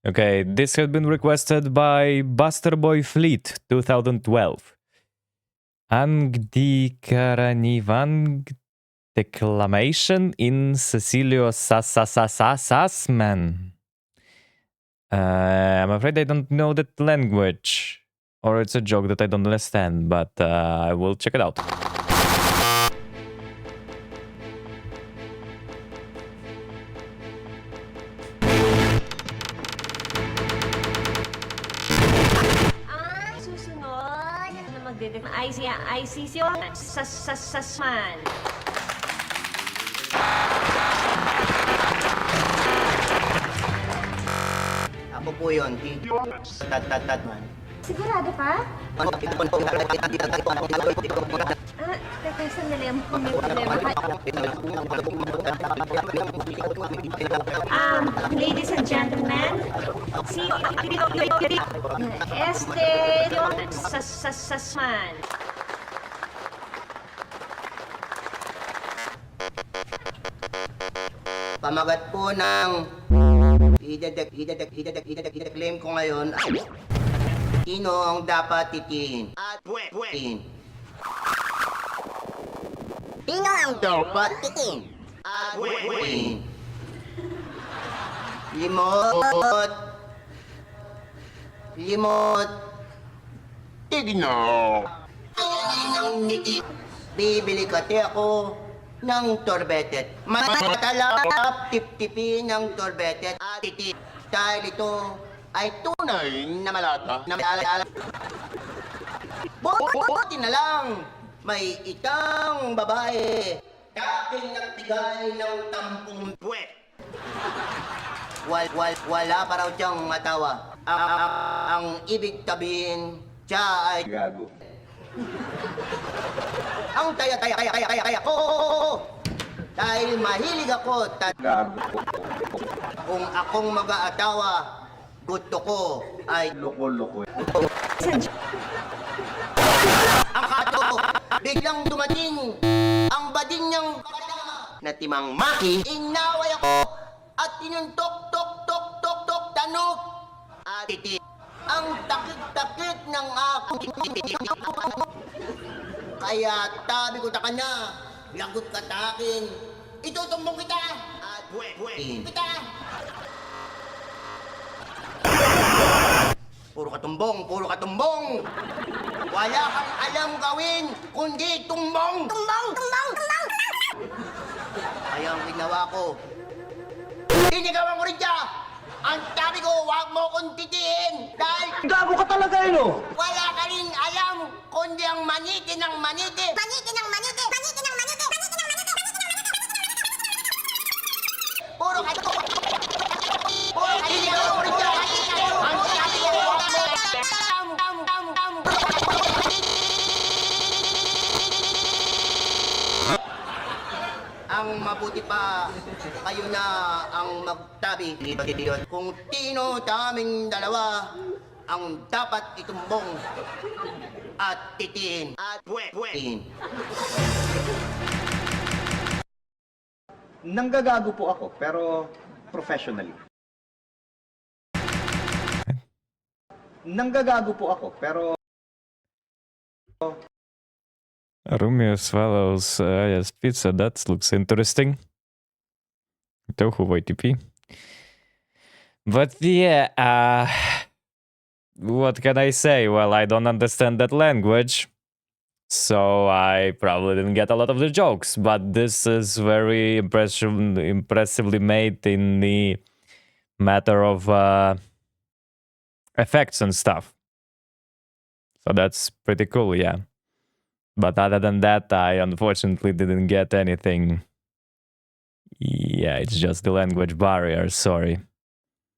Okay, this has been requested by Buster Boy Fleet 2012. Angdikaranivan declamation in Cecilio Sassman. I'm afraid I don't know that language. Or it's a joke that I don't understand, but I will check it out. Susunod na ICC Sasman. Ako po yun, Tatman. Sigurado pa? Teka, sandali. May problema. Ladies and gentlemen, si Sasman. Pamagat po ng idedeclaim ko ngayon, sino ang dapat titiin at buwin. Sino ang dapat titiin at buwin. Limot. Tigno. Bibili kati ako ng torbetet. Matalap tip-tipin ng torbetet at titip. Dahil ito ay tunay na malata. Buti na lang, may itang babae. Dating nagbigay ng tampong puwet. Wala pa raw siyang matawa. Ang ibig sabihin, siya ay gago. Ang taya ko. Dahil mahilig ako gago. Kung akong mag-aatawa, gusto ko ay loko-loko. Ang kato, biglang dumating ang bading niyang na timang maki. Inaway ako at tinuntok tanok at titi. Ang takit-takit ng aking kaya tabi ko ta kanya, lagot ka ta akin. Itutumbong kita at buwin kita. Puro katumbong. Wala kang alam gawin, kundi tumbong. Kaya ang ginawa ko, inigawan ko rin siya. Ang sabi ko, huwag mo kong titiin. Dahil gago ka talaga yun, oh. Wala ka rin alam, kundi ang maniti ng maniti. Puro katumbong. Inigawan ko rin siya. Ang sabi ko, huwag mo. Ang mabuti pa, kayo na ang magtabi. Kung tino daming dalawa, ang dapat itumbong at titiin at buwin. Nanggagago po ako, pero professionally. Nanggagago po ako, pero Romeo swallows yes, pizza. That looks interesting. Tohu YTP. But yeah, what can I say? Well, I don't understand that language, so I probably didn't get a lot of the jokes. But this is very impressively made in the matter of effects and stuff. So that's pretty cool, yeah. But other than that, I unfortunately didn't get anything. Yeah, it's just the language barrier, sorry.